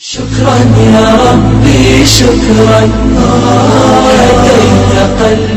شكرا يا ربي شكرا هديت قلبي.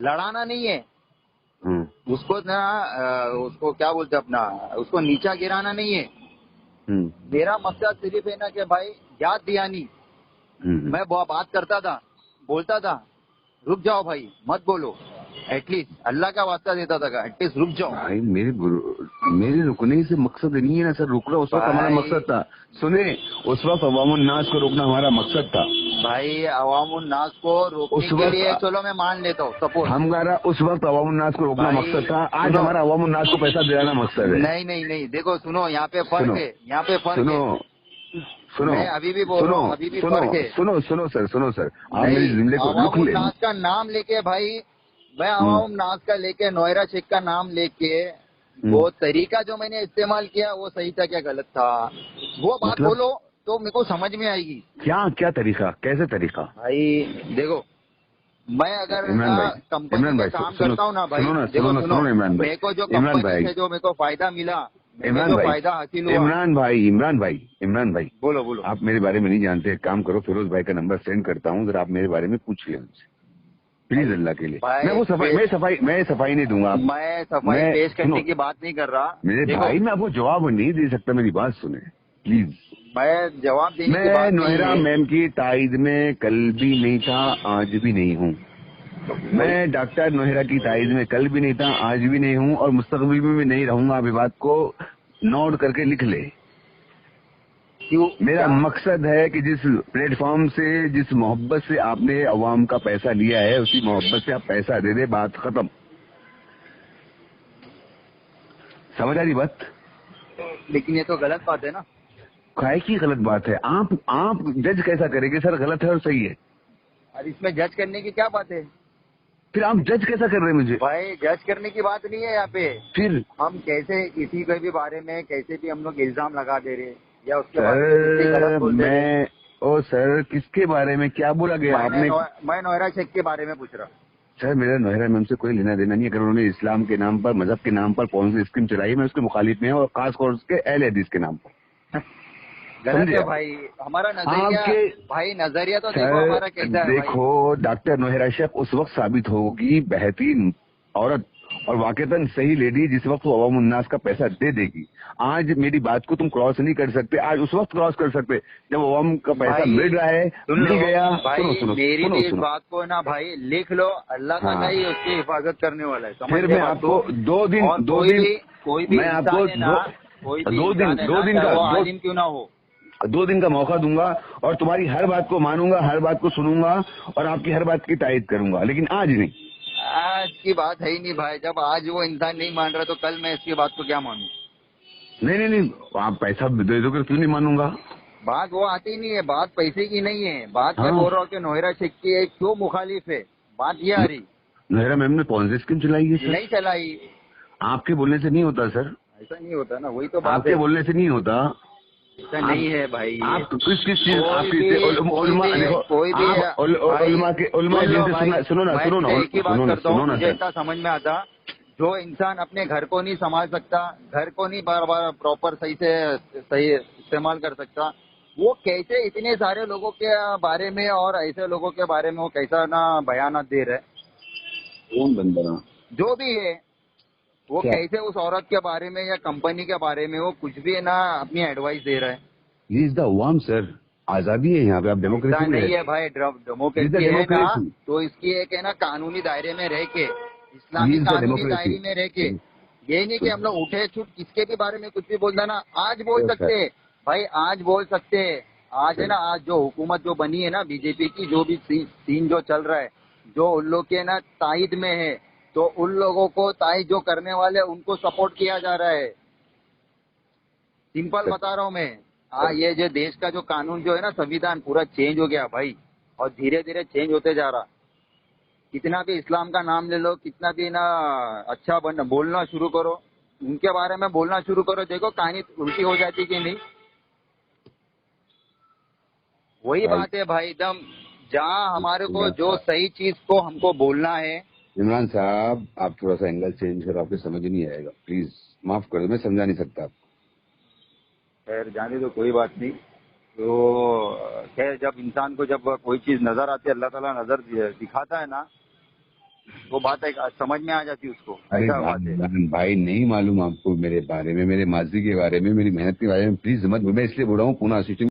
لڑانا نہیں ہے اس کو نا، اس کو کیا بولتے اپنا، اس کو نیچا گرانا نہیں ہے. میرا مقصد صرف ہے نا کہ بھائی یاد دیا نہیں، میں بات کرتا تھا، بولتا تھا رک جاؤ بھائی مت بولو، ایٹ لیسٹ اللہ کا واسطہ دیتا تھا ایٹ لیسٹ رک جاؤ. بھائی میرے رکنے سے مقصد نہیں ہے نا سر، رکنا اس وقت ہمارا مقصد تھا. سنیں، اس وقت عوام الناس کو روکنا ہمارا مقصد تھا. بھائی عوام الناس کو روکنے کے لیے چلو میں مان لیتا ہوں سپورٹ، ہمارا اس وقت عوام الناس کو روکنا مقصد تھا. آج ہمارا عوام الناس کو پیسہ دلانا مقصد ہے. نہیں نہیں نہیں، دیکھو سنو، یہاں پہ فرق ہے، یہاں پہ فرق ہے. سنو میں ابھی بھی بول رہا ہوں، ابھی بھی فرق ہے. سنو سر آپ میری زندگی کو عوام رک لیں. الناس کا نام لے کے بھائی، میں عوام الناس کا لے کے نوئرا شیخ کا نام لے کے وہ طریقہ جو میں نے استعمال کیا وہ صحیح تھا کیا غلط تھا، وہ بات مطلب؟ بولو تو میرے کو سمجھ میں آئے گی. کیا طریقہ، کیسے طریقہ؟ بھائی دیکھو، میں اگر عمران بھائی، کمپنی عمران میں بھائی، کام سنو، کرتا ہوں نا بھائی، سنو نا، دیکھو سنو نا، سنو، سنو عمران بھائی، میرے کو جو عمران کمپنی بھائی، سے جو میرے کو فائدہ ملا، میرے کو عمران جو بھائی، فائدہ حاصل ہوا. عمران بھائی بولو آپ میرے بارے میں نہیں جانتے. ایک کام کرو، فیروز بھائی کا نمبر سینڈ کرتا ہوں، ذرا آپ میرے بارے میں پوچھیے ان سے پلیز، اللہ کے لیے. میں صفائی نہیں دوں گا. میں صفائی پیش کرنے کی بات نہیں کر رہا میرے بھائی، میں آپ کو جواب نہیں دے سکتا، میری بات سنیں پلیز. میں جواب دینے کی میں بات نوہرا نہیں ہے. میم کی تائید میں کل بھی نہیں تھا، آج بھی نہیں ہوں. میں ڈاکٹر نوہرا کی تائید میں کل بھی نہیں تھا، آج بھی نہیں ہوں، اور مستقبل میں بھی نہیں رہوں گا. آپ بات کو نوٹ کر کے لکھ لے. میرا مقصد ہے کہ جس پلیٹ فارم سے، جس محبت سے آپ نے عوام کا پیسہ لیا ہے، اسی محبت سے آپ پیسہ دے دے، بات ختم. سمجھ آ رہی بات؟ لیکن یہ تو غلط بات ہے نا. کائے کی غلط بات ہے؟ آپ جج کیسا کریں گے سر، غلط ہے اور صحیح ہے؟ اور اس میں جج کرنے کی کیا بات ہے؟ پھر آپ جج کیسا کر رہے ہیں مجھے؟ بھائی جج کرنے کی بات نہیں ہے یہاں پہ. پھر ہم کیسے کسی کے بھی بارے میں کیسے بھی ہم لوگ الزام لگا دے رہے یا اس کے بارے میں کچھ بھی غلط بول دے رہے. سر کس کے بارے میں کیا بولا گیا آپ نے؟ میں نوئرا شیخ کے بارے میں پوچھ رہا. سر میرا نوہرا میم سے کوئی لینا دینا نہیں. اگر انہوں نے اسلام کے نام پر، مذہب کے نام پر کون سی اسکیم چلائی، میں اس کے مخالف میں ہوں، اور خاص طور سے اہل حدیث کے نام پر. غلط ہے بھائی، ہمارا نظریہ بھائی، نظریہ تو دیکھو ہمارا کیسا ہے. دیکھو ڈاکٹر نوہرا شیخ اس وقت ثابت ہوگی بہترین عورت اور واقعتاً صحیح لیڈی جس وقت وہ عوام الناس کا پیسہ دے دے گی. آج میری بات کو تم کراس نہیں کر سکتے، آج اس وقت کراس کر سکتے جب عوام کا پیسہ مل رہا ہے، مل گیا. میری بھی اس بات کو نا بھائی لکھ لو، اللہ تعالیٰ ہی اس کی حفاظت کرنے والا ہے. پھر میں آپ کو دو دن میں آپ کو عالم کیوں نہ ہو، 2 دن کا موقع دوں گا، اور تمہاری ہر بات کو مانوں گا، ہر بات کو سنوں گا، اور آپ کی ہر بات کی تائید کروں گا، لیکن آج نہیں. آج کی بات ہے ہی نہیں بھائی. جب آج وہ انسان نہیں مان رہا تو کل میں اس کی بات کو کیا مانوں؟ نہیں، آپ پیسہ دے دو گے کیوں نہیں مانوں گا؟ بات وہ آتی نہیں ہے، بات پیسے کی نہیں ہے. بات میں بول رہا ہوں کہ نوہرا شیخ کی کیوں مخالف ہے، بات یہ آ رہی. نوہرا میم نے پونزی اسکیم چلائی ہے سر؟ نہیں چلائی. آپ کے بولنے سے نہیں ہوتا سر، ایسا نہیں ہوتا نا، وہی تو بات ہے. آپ کے بولنے سے نہیں ہوتا. ایسا نہیں ہے بھائی. آپ کس چیز آپ کی اتنا سمجھ میں آتا، جو انسان اپنے گھر کو نہیں سنبھال سکتا، گھر کو نہیں پراپر صحیح سے استعمال کر سکتا، وہ کیسے اتنے سارے لوگوں کے بارے میں اور ایسے لوگوں کے بارے میں وہ کیسا نا بیانات دے رہے. کون بندہ جو بھی ہے وہ کیسے اس عورت کے بارے میں یا کمپنی کے بارے میں وہ کچھ بھی نا اپنی ایڈوائس دے رہا ہے. یہ از دا عوام سر، آزادی ہے یہاں پہ. آپ ڈیموکریسی نہیں ہے بھائی، ڈیموکریسی ہے نا تو اس کی ایک ہے نا قانونی دائرے میں رہ کے، اسلامی قانونی دائرے میں رہ کے، یہ نہیں کہ ہم لوگ اٹھے چھٹ کس کے بھی بارے میں کچھ بھی بولنا نا. آج بول سکتے بھائی، آج بول سکتے. آج ہے نا، آج جو حکومت جو بنی ہے نا بی جے پی کی، جو بھی سین جو چل رہا ہے، جو ان لوگ کے نا تائید میں ہے، تو ان لوگوں کو تائید جو کرنے والے ان کو سپورٹ کیا جا رہا ہے. سمپل بتا رہا ہوں میں. یہ جو دیش کا جو قانون جو ہے نا، سنویدھان پورا چینج ہو گیا بھائی، اور دھیرے دھیرے چینج ہوتے جا رہا. کتنا بھی اسلام کا نام لے لو، کتنا بھی نا اچھا بولنا شروع کرو، ان کے بارے میں بولنا شروع کرو، دیکھو کہانی الٹی ہو جاتی کہ نہیں. وہی بات ہے بھائی، دم جہاں ہمارے کو جو صحیح چیز کو ہم کو بولنا ہے. عمران صاحب آپ تھوڑا سا اینگل چینج کرو، آپ کو سمجھ نہیں آئے گا، پلیز معاف کر دو، میں سمجھا نہیں سکتا. خیر جانے تو کوئی بات نہیں. تو خیر، جب انسان کو جب کوئی چیز نظر آتی ہے، اللہ تعالیٰ نظر دکھاتا ہے نا، وہ بات سمجھ میں آ جاتی اس کو. ارے بھائی نہیں معلوم آپ کو میرے بارے میں، میرے ماضی کے بارے میں، میری محنت کے بارے میں، پلیز مت. میں اس لیے بول رہا ہوں پونا اسسٹنٹ